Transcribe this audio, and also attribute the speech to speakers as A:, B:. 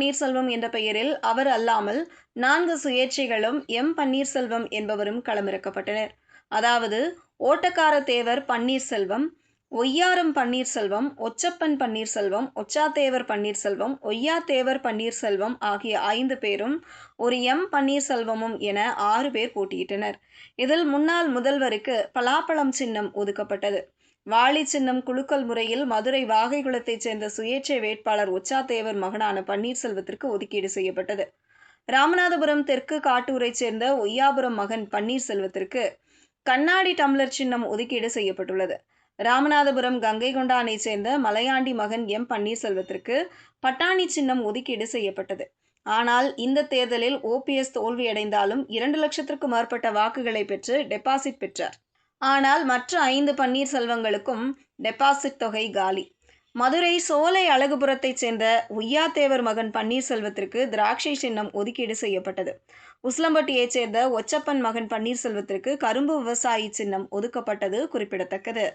A: பன்னீர்செல்வம் என்ற பெயரில் அவர் அல்லாமல் 4 சுயேட்சைகளும் பன்னீர்செல்வம் என்பவரும் களமிறக்கப்பட்டனர். அதாவது ஓட்டக்கார தேவர் பன்னீர்செல்வம், ஒய்யாரம் பன்னீர்செல்வம், ஒச்சப்பன் பன்னீர்செல்வம், ஒச்சாதேவர் பன்னீர்செல்வம், ஒய்யாதேவர் பன்னீர்செல்வம் ஆகிய 5 பேரும் ஒரு பன்னீர்செல்வமும் என 6 பேர் போட்டியிட்டனர். இதில் முன்னாள் முதல்வருக்கு பலாப்பழம் சின்னம் ஒதுக்கப்பட்டது. வாளி சின்னம் குலுக்கல் முறையில் மதுரை வாகைக்குளத்தைச் சேர்ந்த சுயேட்சை வேட்பாளர் ஒச்சாதேவர் மகனான பன்னீர்செல்வத்திற்கு ஒதுக்கீடு செய்யப்பட்டது. ராமநாதபுரம் தெற்கு காட்டூரைச் சேர்ந்த ஒய்யாபுரம் மகன் பன்னீர்செல்வத்திற்கு கண்ணாடி டம்ளர் சின்னம் ஒதுக்கீடு செய்யப்பட்டுள்ளது. ராமநாதபுரம் கங்கைகொண்டானைச் சேர்ந்த மலையாண்டி மகன் பன்னீர்செல்வத்திற்கு பட்டாணி சின்னம் ஒதுக்கீடு செய்யப்பட்டது. ஆனால் இந்த தேர்தலில் ஓபிஎஸ் தோல்வியடைந்தாலும் 2 லட்சத்திற்கும் மேற்பட்ட வாக்குகளை பெற்று டெபாசிட் பெற்றார். ஆனால் மற்ற 5 பன்னீர்செல்வங்களுக்கும் டெபாசிட் தொகை காலி. மதுரை சோலை அழகுபுரத்தைச் சேர்ந்த ஒய்யாதேவர் மகன் பன்னீர்செல்வத்திற்கு திராட்சை சின்னம் ஒதுக்கீடு செய்யப்பட்டது. உசிலம்பட்டியைச் சேர்ந்த ஒச்சப்பன் மகன் பன்னீர்செல்வத்திற்கு கரும்பு விவசாயி சின்னம் ஒதுக்கப்பட்டது குறிப்பிடத்தக்கது.